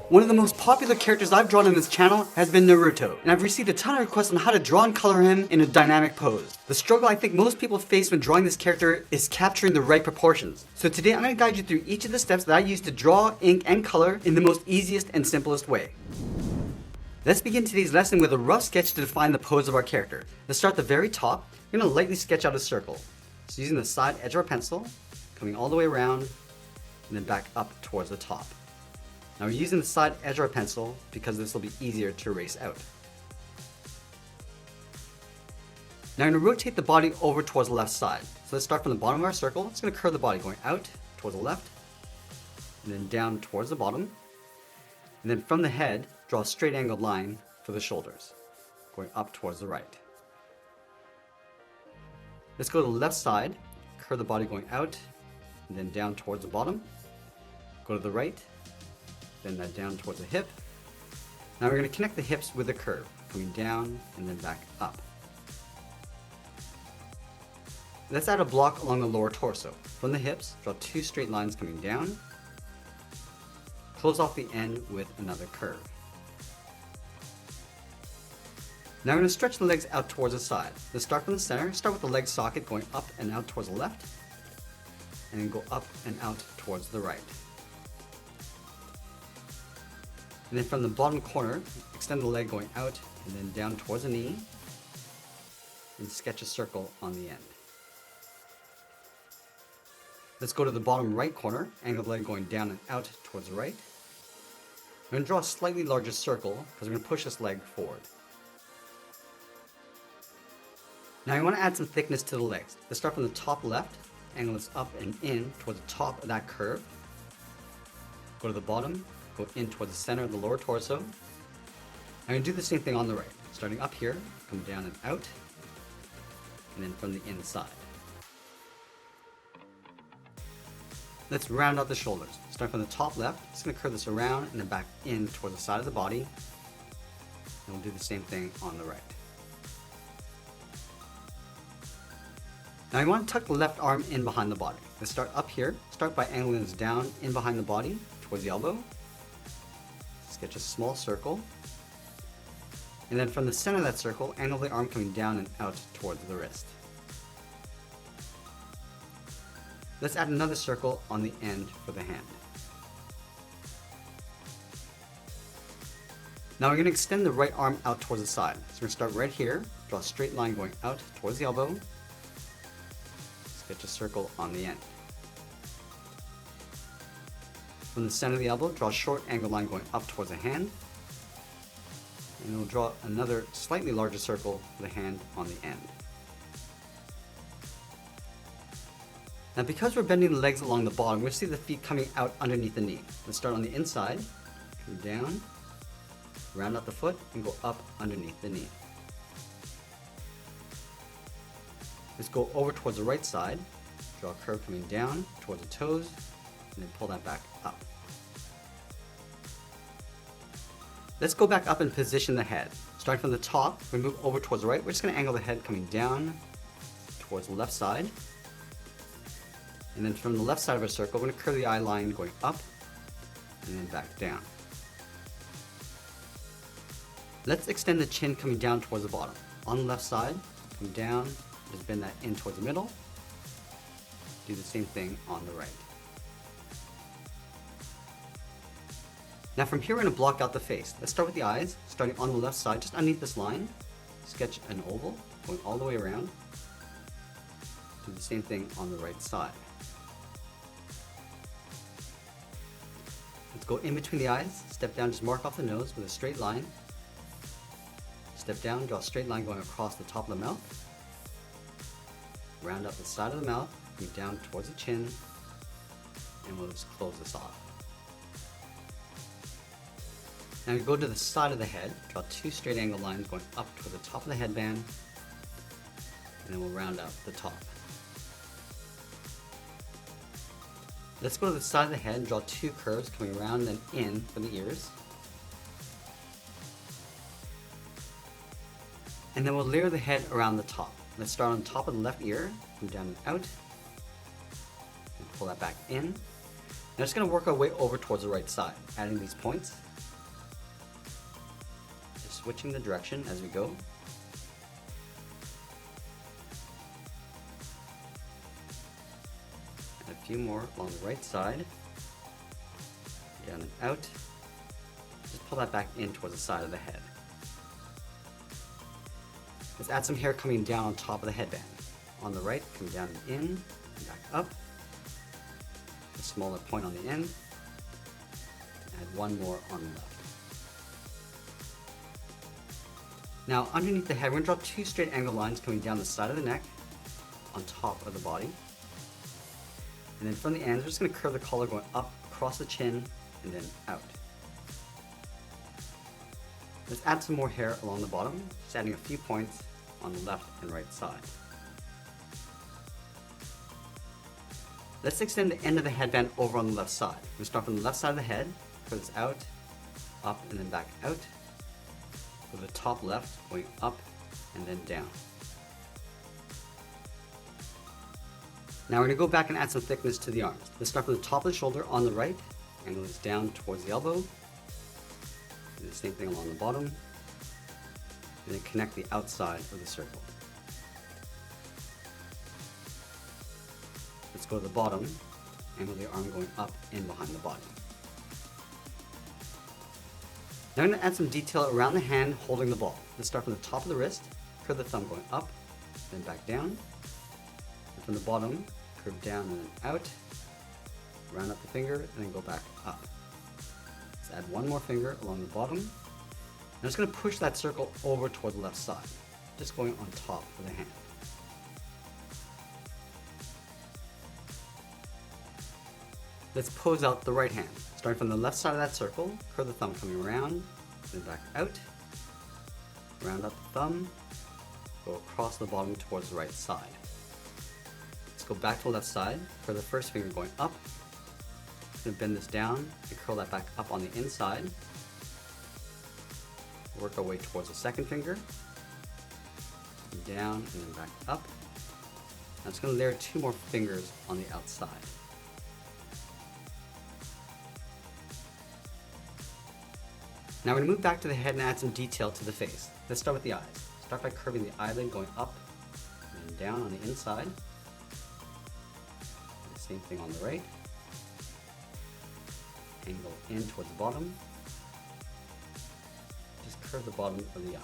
One of the most popular characters I've drawn on this channel has been Naruto, and I've received a ton of requests on how to draw and color him in a dynamic pose. The struggle I think most people face when drawing this character is capturing the right proportions. So today I'm going to guide you through each of the steps that I use to draw, ink, and color in the most easiest and simplest way. Let's begin today's lesson with a rough sketch to define the pose of our character. Let's start at the very top. We're going to lightly sketch out a circle. So using the side edge of our pencil, coming all the way around, and then back up towards the top. Now we're using the side edge of our pencil because this will be easier to erase out. Now I'm going to rotate the body over towards the left side. So let's start from the bottom of our circle. It's going to curve the body going out towards the left, and then down towards the bottom. And then from the head, draw a straight angled line for the shoulders, going up towards the right. Let's go to the left side, curve the body going out, and then down towards the bottom. Go to the right, bend that down towards the hip. Now we're going to connect the hips with the curve, coming down and then back up. Let's add a block along the lower torso. From the hips, draw two straight lines coming down. Close off the end with another curve. Now we're going to stretch the legs out towards the side. Let's start from the center. Start with the leg socket going up and out towards the left, and then go up and out towards the right. And then from the bottom corner, extend the leg going out and then down towards the knee, and sketch a circle on the end. Let's go to the bottom right corner, angle the leg going down and out towards the right. I'm going to draw a slightly larger circle because we're going to push this leg forward. Now you want to add some thickness to the legs. Let's start from the top left, angle this up and in towards the top of that curve. Go to the bottom, go in towards the center of the lower torso. I'm going to do the same thing on the right. Starting up here, come down and out, and then from the inside. Let's round out the shoulders. Start from the top left, just going to curve this around and then back in towards the side of the body. And we'll do the same thing on the right. Now you want to tuck the left arm in behind the body. Let's start up here. Start by angling this down in behind the body towards the elbow. Sketch a small circle. And then from the center of that circle, angle the arm coming down and out towards the wrist. Let's add another circle on the end for the hand. Now we're going to extend the right arm out towards the side. So we're going to start right here, draw a straight line going out towards the elbow, sketch a circle on the end. From the center of the elbow, draw a short angled line going up towards the hand, and we'll draw another slightly larger circle for the hand on the end. Now because we're bending the legs along the bottom, we'll see the feet coming out underneath the knee. Let's start on the inside, come down, round out the foot, and go up underneath the knee. Let's go over towards the right side, draw a curve coming down towards the toes, and then pull that back up. Let's go back up and position the head. Starting from the top, we move over towards the right. We're just going to angle the head coming down towards the left side. And then from the left side of our circle, we're going to curve the eye line going up and then back down. Let's extend the chin coming down towards the bottom. On the left side, come down, just bend that in towards the middle. Do the same thing on the right. Now from here, we're going to block out the face. Let's start with the eyes, starting on the left side, just underneath this line. Sketch an oval, going all the way around. Do the same thing on the right side. Let's go in between the eyes, step down, just mark off the nose with a straight line. Step down, draw a straight line going across the top of the mouth. Round up the side of the mouth, move down towards the chin, and we'll just close this off. Now we go to the side of the head, draw two straight angle lines going up toward the top of the headband, and then we'll round out the top. Let's go to the side of the head and draw two curves coming around and in for the ears. And then we'll layer the head around the top. Let's start on top of the left ear, come down and out, and pull that back in. Now just going to work our way over towards the right side, adding these points. switching the direction as we go. And a few more along the right side. Down and out. Just pull that back in towards the side of the head. Let's add some hair coming down on top of the headband. On the right, come down and in, and back up. A smaller point on the end. Add one more on the left. Now, underneath the head, we're going to draw two straight angle lines coming down the side of the neck, on top of the body. And then from the ends, we're just going to curve the collar going up across the chin and then out. Let's add some more hair along the bottom, just adding a few points on the left and right side. Let's extend the end of the headband over on the left side. We start from the left side of the head, curve this out, up and then back out. Go to the top left, going up and then down. Now we're going to go back and add some thickness to the arms. Let's start from the top of the shoulder on the right, angle this down towards the elbow. Do the same thing along the bottom, and then connect the outside of the circle. Let's go to the bottom, angle the arm going up in behind the body. Now I'm going to add some detail around the hand holding the ball. Let's start from the top of the wrist, curve the thumb going up, then back down. And from the bottom, curve down and then out, round up the finger, and then go back up. Let's add one more finger along the bottom. I'm just going to push that circle over toward the left side, just going on top of the hand. Let's pose out the right hand. Starting from the left side of that circle, curve the thumb coming around, then back out, round up the thumb, go across the bottom towards the right side. Let's go back to the left side, curve the first finger going up, then bend this down and curl that back up on the inside. Work our way towards the second finger, down and then back up. Now it's going to layer two more fingers on the outside. Now we're going to move back to the head and add some detail to the face. Let's start with the eyes. Start by curving the eyelid going up and down on the inside. The same thing on the right. Angle in towards the bottom. Just curve the bottom of the eye.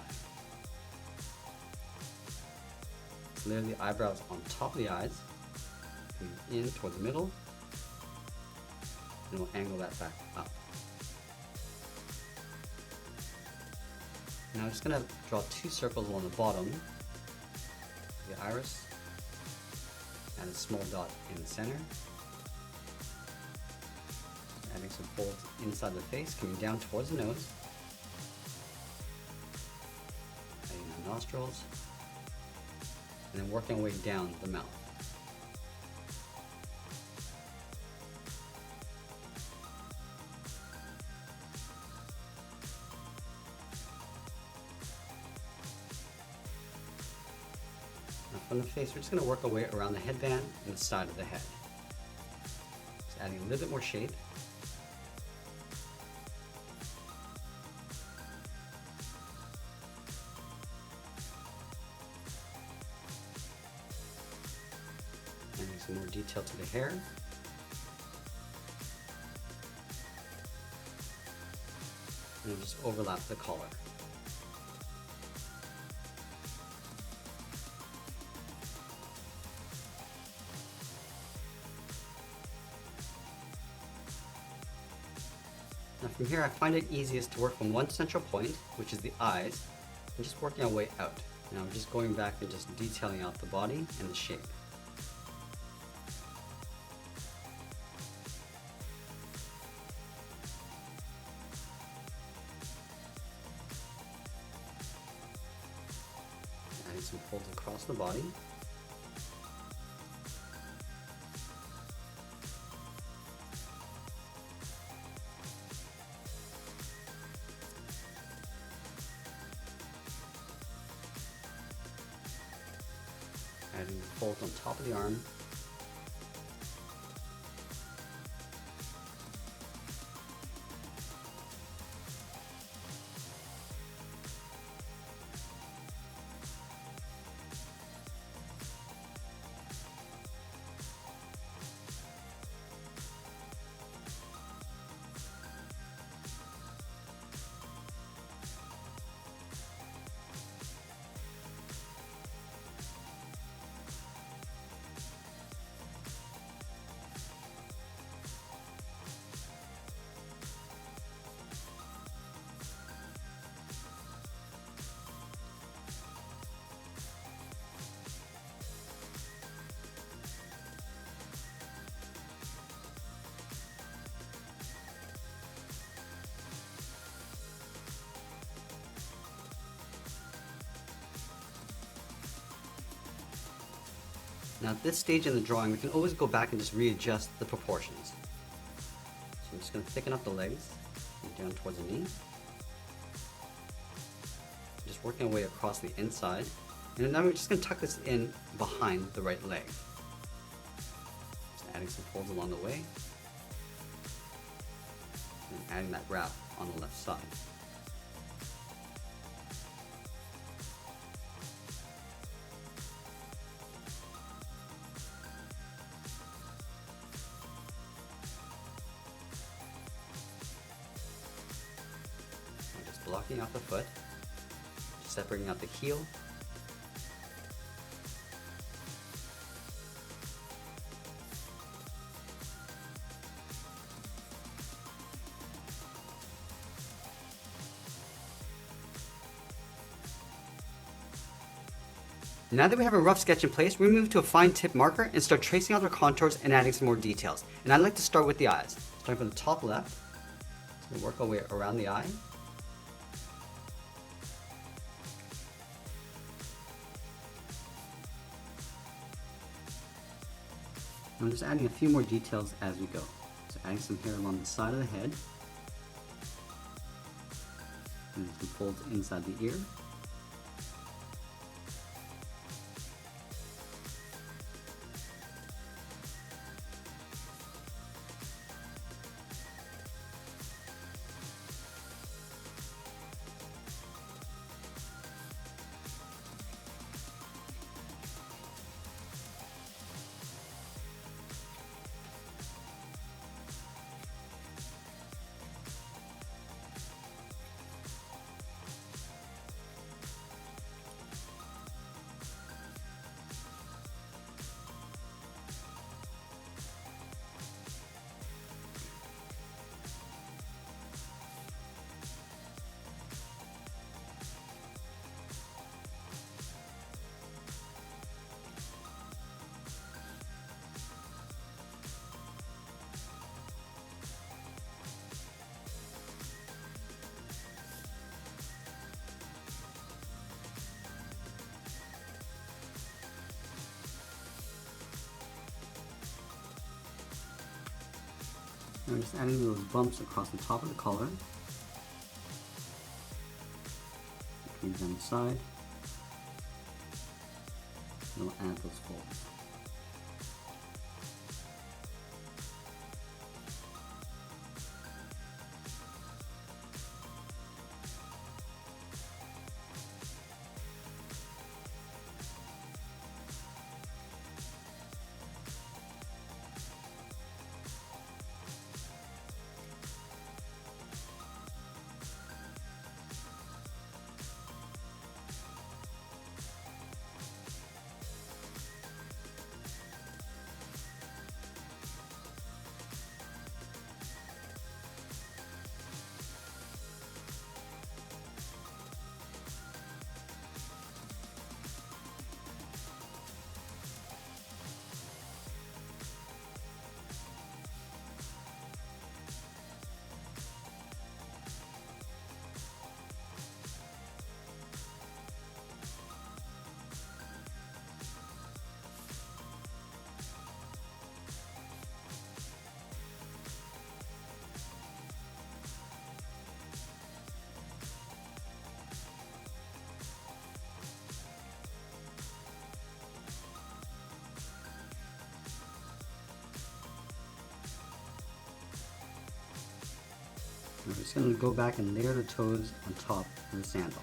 Let's layer the eyebrows on top of the eyes, coming in toward the middle, and we'll angle that back up. Now I'm just going to draw two circles along the bottom of the iris, add a small dot in the center, adding some folds inside the face, coming down towards the nose, adding the nostrils, and then working our way down the mouth. From the face, we're just going to work our way around the headband and the side of the head. Just adding a little bit more shape. Adding some more detail to the hair. And just overlap the collar. Now from here, I find it easiest to work from one central point, which is the eyes, and just working our way out. Now I'm just going back and just detailing out the body and the shape. Adding some folds across the body. Adding the folds on top of the arm. Now at this stage in the drawing, we can always go back and just readjust the proportions. So I'm just going to thicken up the legs, down towards the knee. Just working our way across the inside. And now we're just going to tuck this in behind the right leg. Just adding some folds along the way. And adding that wrap on the left side. Just blocking out the foot, separating out the heel. Now that we have a rough sketch in place, we move to a fine tip marker and start tracing out our contours and adding some more details. And I like to start with the eyes. Starting from the top left, so we work our way around the eye. I'm just adding a few more details as we go. So adding some hair along the side of the head, and some folds inside the ear. And we're just adding those bumps across the top of the collar. Coming down the side. And we'll add those folds. We're just going to go back and layer the toes on top of the sandal.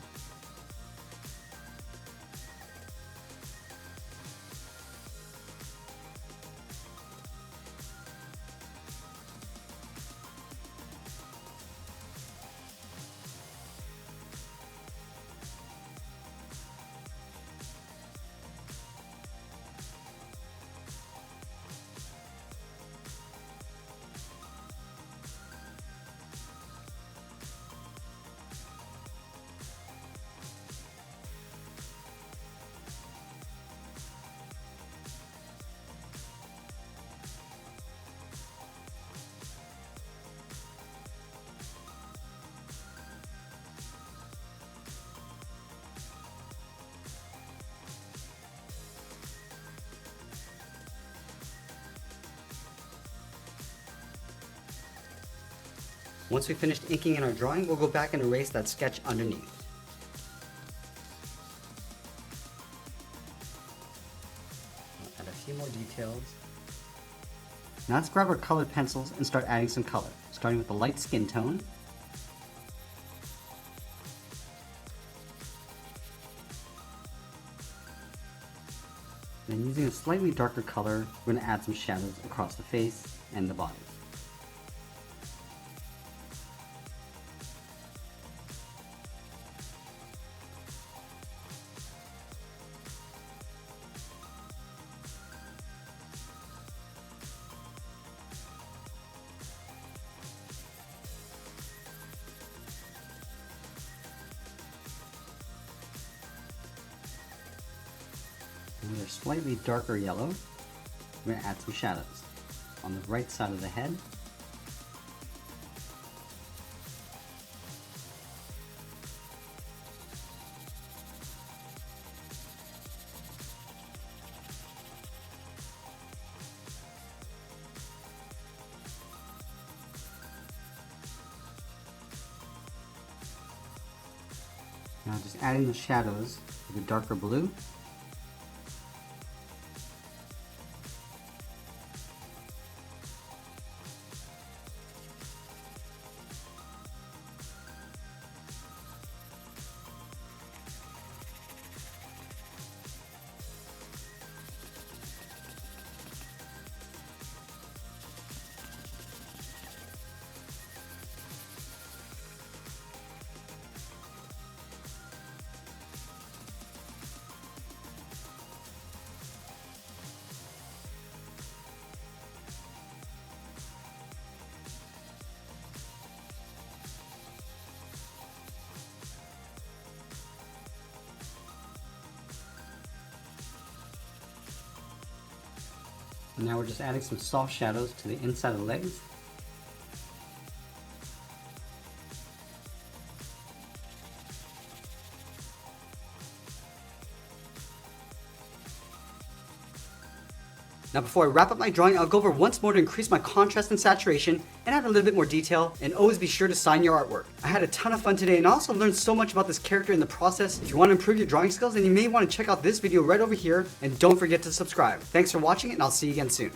Once we finished inking in our drawing, we'll go back and erase that sketch underneath. I'll add a few more details. Now let's grab our colored pencils and start adding some color, starting with a light skin tone. Then using a slightly darker color, we're going to add some shadows across the face and the body. With a slightly darker yellow, we're going to add some shadows on the right side of the head. Now just adding the shadows with a darker blue. And now we're just adding some soft shadows to the inside of the legs. Now before I wrap up my drawing, I'll go over once more to increase my contrast and saturation and add a little bit more detail, and always be sure to sign your artwork. I had a ton of fun today and also learned so much about this character in the process. If you want to improve your drawing skills, then you may want to check out this video right over here, and don't forget to subscribe. Thanks for watching, and I'll see you again soon.